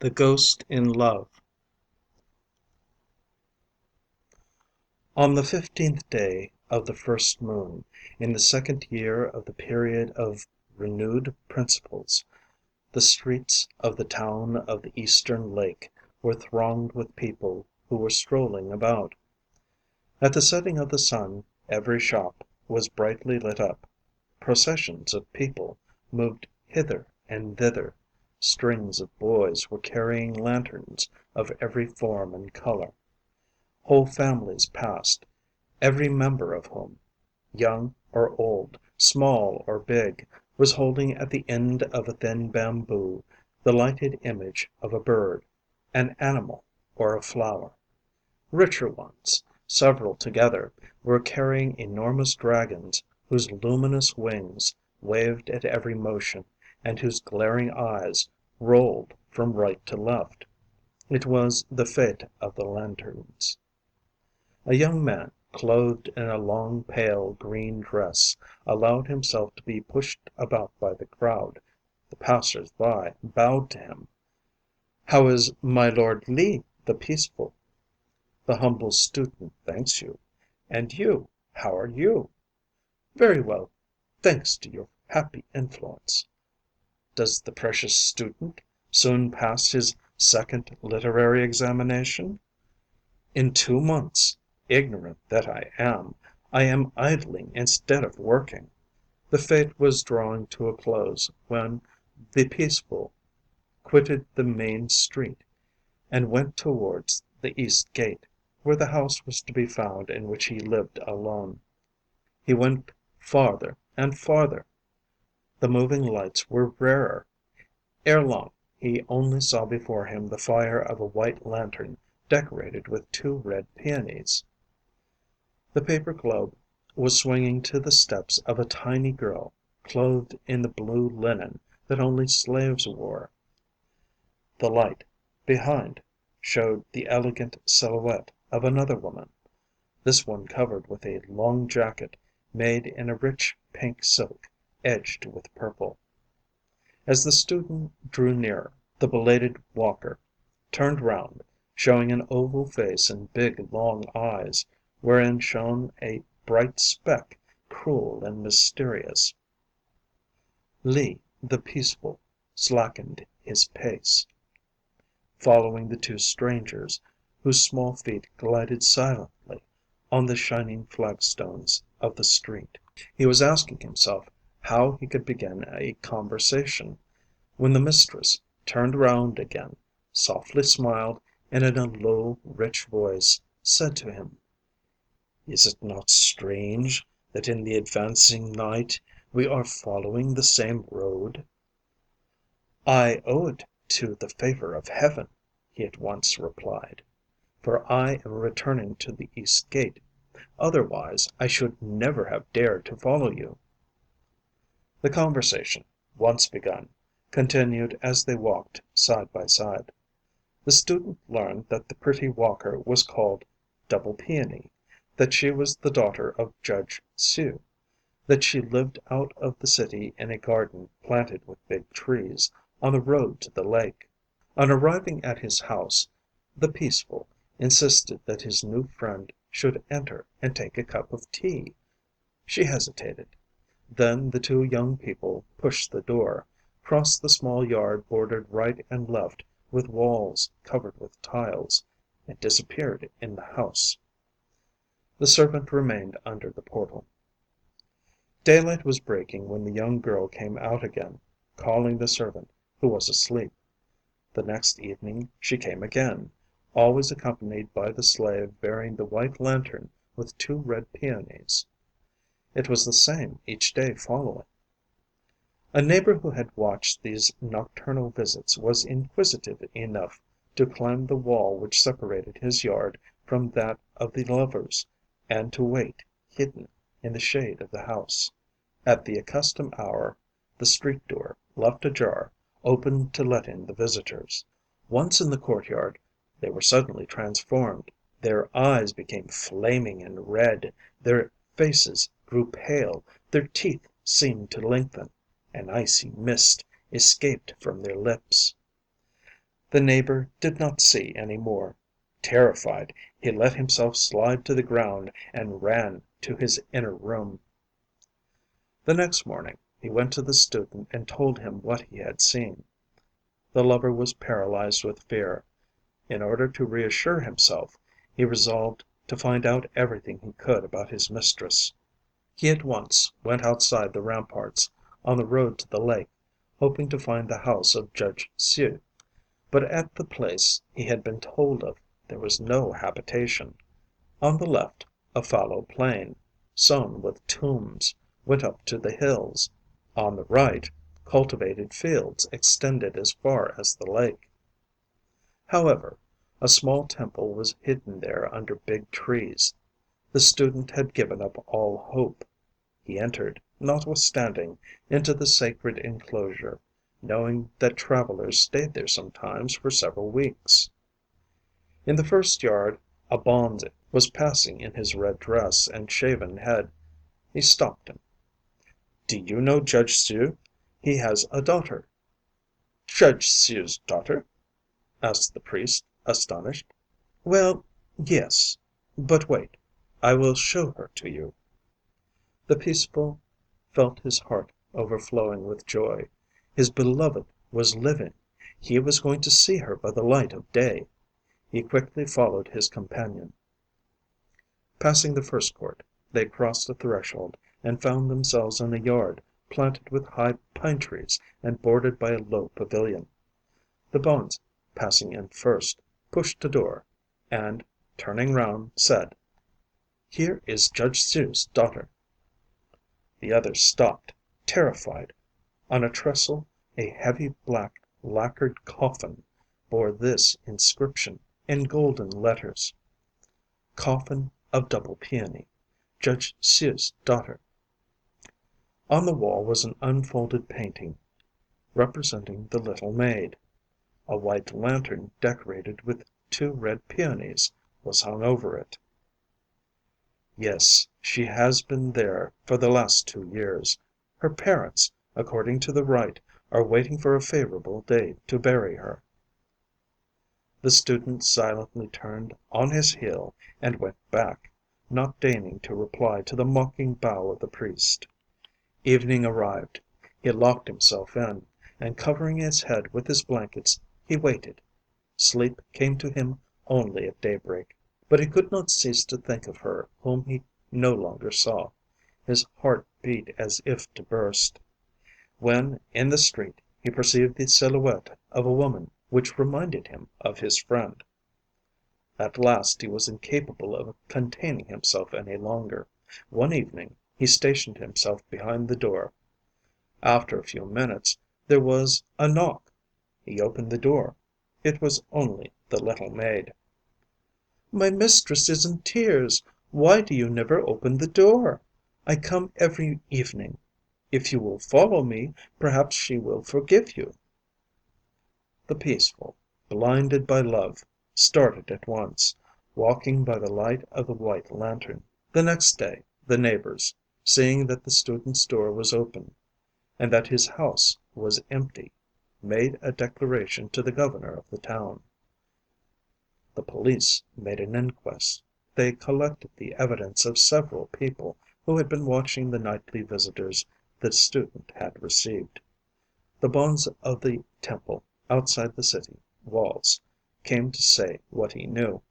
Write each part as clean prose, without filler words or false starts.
The Ghost in Love. On the 15th day of the first moon, in the second year of the period of renewed principles, the streets of the town of the Eastern Lake were thronged with people who were strolling about. At the setting of the sun, every shop was brightly lit up. Processions of people moved hither and thither. Strings of boys were carrying lanterns of every form and color. Whole families passed, every member of whom, young or old, small or big, was holding at the end of a thin bamboo the lighted image of a bird, an animal, or a flower. Richer ones, several together, were carrying enormous dragons whose luminous wings waved at every motion and whose glaring eyes rolled from right to left. It was the fête of the lanterns. A young man, clothed in a long pale green dress, allowed himself to be pushed about by the crowd. The passers by bowed to him. "How is my Lord Li the Peaceful?" The humble student thanks you. "And you, how are you?" "Very well, thanks to your happy influence." "Does the precious student soon pass his second literary examination?" "In 2 months. Ignorant that I am idling instead of working." The fête was drawing to a close when the Peaceful quitted the main street and went towards the east gate, where the house was to be found in which he lived alone. He went farther and farther. The moving lights were rarer. Ere long he only saw before him the fire of a white lantern decorated with 2 red peonies. The paper globe was swinging to the steps of a tiny girl, clothed in the blue linen that only slaves wore. The light, behind, showed the elegant silhouette of another woman, this one covered with a long jacket made in a rich pink silk edged with purple. As the student drew nearer, the belated walker turned round, showing an oval face and big long eyes, wherein shone a bright speck, cruel and mysterious. Li, the Peaceful, slackened his pace, following the 2 strangers, whose small feet glided silently on the shining flagstones of the street. He was asking himself how he could begin a conversation, when the mistress turned round again, softly smiled, and in a low, rich voice said to him: "Is it not strange that in the advancing night we are following the same road?" "I owe it to the favor of heaven," he at once replied, "for I am returning to the east gate. Otherwise I should never have dared to follow you." The conversation, once begun, continued as they walked side by side. The student learned that the pretty walker was called Double Peony, that she was the daughter of Judge Hsu, that she lived out of the city in a garden planted with big trees, on the road to the lake. On arriving at his house, the Peaceful insisted that his new friend should enter and take a cup of tea. She hesitated. Then the 2 young people pushed the door, crossed the small yard bordered right and left with walls covered with tiles, and disappeared in the house. The servant remained under the portal. Daylight was breaking when the young girl came out again, calling the servant, who was asleep. The next evening she came again, always accompanied by the slave bearing the white lantern with 2 red peonies. It was the same each day following. A neighbor who had watched these nocturnal visits was inquisitive enough to climb the wall which separated his yard from that of the lovers, and to wait, hidden in the shade of the house. At the accustomed hour, the street door, left ajar, opened to let in the visitors. Once in the courtyard, they were suddenly transformed. Their eyes became flaming and red, their faces grew pale, their teeth seemed to lengthen, an icy mist escaped from their lips. The neighbor did not see any more. Terrified, he let himself slide to the ground and ran to his inner room. The next morning he went to the student and told him what he had seen. The lover was paralyzed with fear. In order to reassure himself, he resolved to find out everything he could about his mistress. He at once went outside the ramparts, on the road to the lake, hoping to find the house of Judge Hsu. But at the place he had been told of, there was no habitation. On the left, a fallow plain, sown with tombs, went up to the hills. On the right, cultivated fields extended as far as the lake. However, a small temple was hidden there under big trees. The student had given up all hope. He entered, notwithstanding, into the sacred enclosure, knowing that travelers stayed there sometimes for several weeks. In the first yard a bonze was passing in his red dress and shaven head. He stopped him. "Do you know Judge Hsu? He has a daughter." "Judge Hsu's daughter?" asked the priest, astonished. "Well, yes. But wait, I will show her to you." The peaceful felt his heart overflowing with joy. His beloved was living. He was going to see her by the light of day. He quickly followed his companion. Passing the first court, they crossed a threshold and found themselves in a yard planted with high pine trees and bordered by a low pavilion. The bonze, passing in first, pushed a door, and, turning round, said, "Here is Judge Hsu's daughter." The others stopped, terrified. On a trestle a heavy black lacquered coffin bore this inscription in golden letters: "Coffin of double peony. Judge Hsu's daughter." On the wall was an unfolded painting representing the little maid. A white lantern decorated with two red peonies was hung over it. "Yes, she has been there for the last 2 years. Her parents, according to the rite, are waiting for a favorable day to bury her." The student silently turned on his heel and went back, not deigning to reply to the mocking bow of the priest. Evening arrived. He locked himself in, and covering his head with his blankets, he waited. Sleep came to him only at daybreak. But he could not cease to think of her whom he no longer saw. His heart beat as if to burst. When, in the street, he perceived the silhouette of a woman which reminded him of his friend. At last he was incapable of containing himself any longer. One evening he stationed himself behind the door. After a few minutes there was a knock. He opened the door. It was only the little maid. "My mistress is in tears. Why do you never open the door? I come every evening. If you will follow me, perhaps she will forgive you." The peaceful, blinded by love, started at once, walking by the light of the white lantern. The next day the neighbors, seeing that the student's door was open, and that his house was empty, made a declaration to the governor of the town. The police made an inquest. They collected the evidence of several people who had been watching the nightly visitors the student had received. The bonze of the temple outside the city walls came to say what he knew.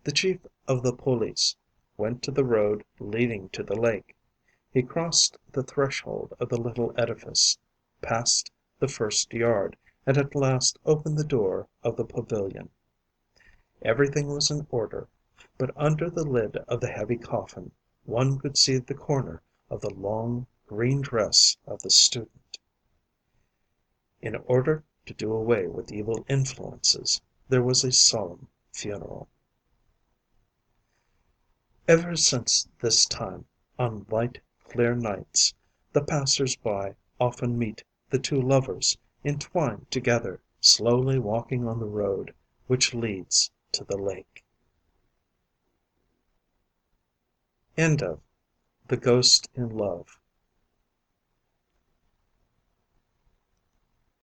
The chief of the police went to the road leading to the lake. He crossed the threshold of the little edifice, passed the first yard, and at last opened the door of the pavilion. Everything was in order, but under the lid of the heavy coffin one could see the corner of the long green dress of the student. In order to do away with evil influences, there was a solemn funeral. Ever since this time, on light, clear nights, the passers-by often meet the two lovers entwined together, slowly walking on the road which leads to the lake. End of The Ghost in Love